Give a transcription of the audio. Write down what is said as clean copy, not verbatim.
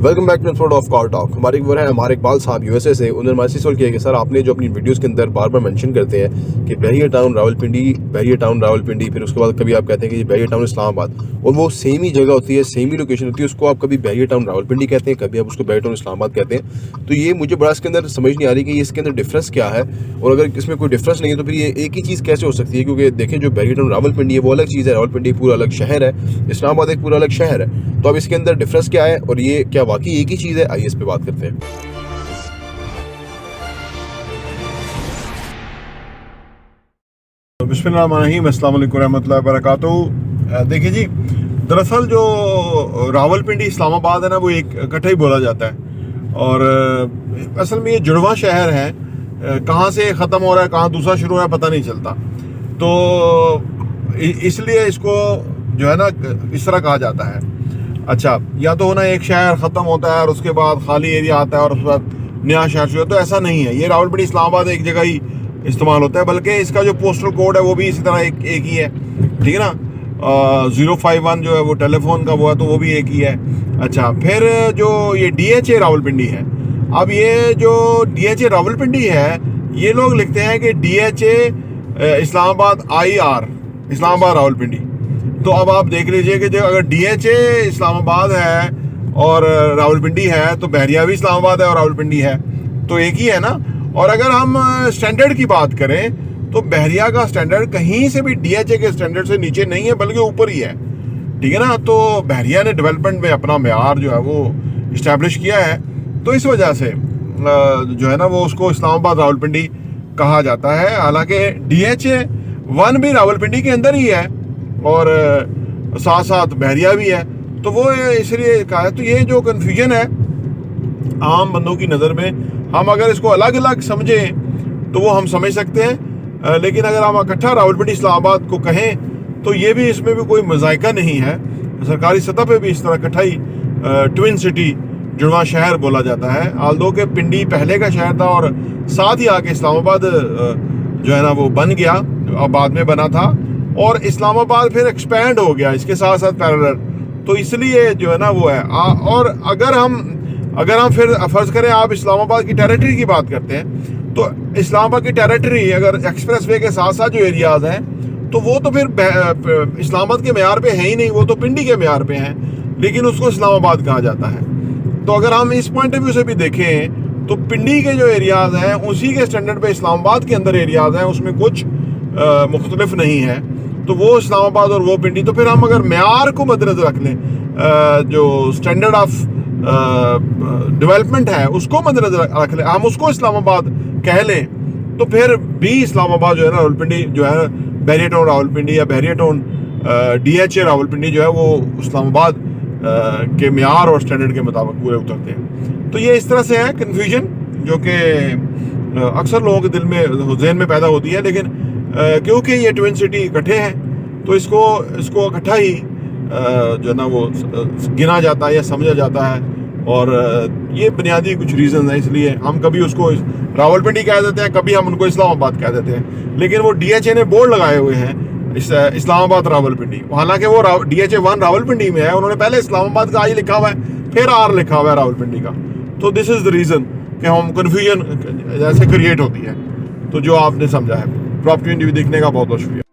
Welcome back to episode of car talk. हमारे एक है हमारे इकबाल साहब यूएसए से। उन्होंने हमारे से सवाल किया कि सर आपने जो अपनी वीडियोस के अंदर बार बार मेंशन करते हैं कि बहरिया टाउन रावलपिंडी, फिर उसके बाद कभी आप कहते हैं कि बहरिया टाउन इस्लामाबाद, और वो सेम ही जगह होती है, सेम ही लोकेशन होती है, उसको आप कभी बहरिया टाउन रावलपिंडी कहते हैं, कभी आप उसको बहरिया टाउन इस्लामाबाद कहते हैं। तो ये मुझे बड़ा इसके अंदर समझ नहीं आ रही कि इसके अंदर डिफरेंस क्या है, और अगर इसमें कोई डिफरेंस नहीं है तो फिर ये एक ही चीज़ कैसे हो सकती है। क्योंकि देखें जो बहरिया टाउन रावलपिंडी है वो अलग चीज़ है, रावलपिंडी पूरा अलग शहर है, इस्लामाबाद एक पूरा अलग शहर है। तो अब इसके अंदर डिफरेंस क्या है और ये क्या वाकई एक ही चीज़ है, आइए इस पे बात करते हैं। बिस्मिल्लाहिर्रहमानिर्रहीम, अस्सलाम वालेकुम रहमतुल्लाहि वबरकातुहू। देखिए जी, दरअसल जो रावलपिंडी इस्लामाबाद है ना, वो एक इकट्ठा ही बोला जाता है, और असल में ये जुड़वा शहर है। कहाँ से ख़त्म हो रहा है, कहाँ दूसरा शुरू हो रहा है, पता नहीं चलता। तो इसलिए इसको जो है ना इस तरह कहा जाता है। अच्छा, या तो ना एक शहर ख़त्म होता है और उसके बाद खाली एरिया आता है और उसके बाद नया शहर शुरू, तो ऐसा नहीं है। ये रावलपिंडी इस्लामाबाद एक जगह ही इस्तेमाल होता है, बल्कि इसका जो पोस्टल कोड है वो भी इसी तरह एक ही है, ठीक है ना। 051 जो है वो टेलीफोन का वो है, तो वो भी एक ही है। अच्छा, फिर जो ये DHA रावलपिंडी है, अब ये जो DHA रावलपिंडी है, ये लोग लिखते हैं कि DHA इस्लामाबाद IR इस्लामाबाद रावलपिंडी। तो अब आप देख लीजिए कि जो अगर DHA इस्लामाबाद है और रावलपिंडी है, तो बहरिया भी इस्लामाबाद है और रावलपिंडी है, तो एक ही है ना। और अगर हम स्टैंडर्ड की बात करें तो बहरिया का स्टैंडर्ड कहीं से भी DHA के स्टैंडर्ड से नीचे नहीं है, बल्कि ऊपर ही है, ठीक है ना। तो बहरिया ने डेवलपमेंट में अपना मेयार जो है वो इस्टेब्लिश किया है, तो इस वजह से जो है ना वो उसको इस्लामाबाद रावलपिंडी कहा जाता है। हालांकि DHA 1 भी रावलपिंडी के अंदर ही है और साथ साथ बहरिया भी है, तो वो इसलिए कहा है। तो ये जो कन्फ्यूजन है आम बंदों की नज़र में, हम अगर इसको अलग अलग समझें तो वो हम समझ सकते हैं, लेकिन अगर हम इकट्ठा रावलपिंडी इस्लामाबाद को कहें तो ये भी, इसमें भी कोई मज़ायका नहीं है। सरकारी सतह पे भी इस तरह इकट्ठा ही ट्विन सिटी जुड़वा शहर बोला जाता है। आल्दो के पिंडी पहले का शहर था और साथ ही आके इस्लामाबाद जो है ना वो बन गया, बाद में बना था, और इस्लामाबाद फिर एक्सपैंड हो गया इसके साथ साथ पैरेलल, तो इसलिए जो है ना वो है। और अगर हम फिर फर्ज करें आप इस्लामाबाद की टेरिटरी की बात करते हैं, तो इस्लामाबाद की टेरिटरी अगर एक्सप्रेसवे के साथ साथ जो एरियाज हैं, तो वो तो फिर इस्लामाबाद के मेयार पे है ही नहीं, वो तो पिंडी के मेयार पे हैं, लेकिन उसको इस्लामाबाद कहा जाता है। तो अगर हम इस पॉइंट ऑफ व्यू से भी देखें तो पिंडी के जो एरियाज हैं उसी के स्टैंडर्ड पे इस्लामाबाद के अंदर एरियाज हैं, उसमें कुछ मुख्तलिफ नहीं है, तो वो इस्लामाबाद और वो पिंडी। तो फिर हम अगर मेयार को मद्देनजर रख लें, जो स्टैंडर्ड ऑफ डेवलपमेंट है उसको मद्देनजर रख लें, हम उसको इस्लामाबाद कह लें, तो फिर भी इस्लामाबाद जो है ना रावलपिंडी जो है बहरिया टाउन रावलपिंडी या बहरिया टाउन DHA रावलपिंडी जो है वो इस्लामाबाद के मेयार और स्टैंडर्ड के मुताबिक पूरे उतरते हैं। तो ये इस तरह से है कन्फ्यूजन, जो कि अक्सर लोगों के दिल में जहन में पैदा होती है, लेकिन क्योंकि ये ट्विन सिटी इकट्ठे हैं तो इसको इकट्ठा ही जो है ना वो गिना जाता है या समझा जाता है, और ये बुनियादी कुछ रीज़न है, इसलिए हम कभी उसको रावलपिंडी कह देते हैं, कभी हम उनको इस्लामाबाद कह देते हैं। लेकिन वो DHA ने बोर्ड लगाए हुए हैं इस्लामाबाद रावलपिंडी, हालांकि वो DHA 1 रावलपिंडी में है, उन्होंने पहले इस्लामाबाद का I लिखा हुआ है, फिर R लिखा हुआ है रावलपिंडी का। तो दिस इज़ द रीज़न कि हम कन्फ्यूजन जैसे क्रिएट होती है। तो जो आपने समझा है, प्रॉपर्टी इंटरव्यू देखने का बहुत बहुत शुक्रिया।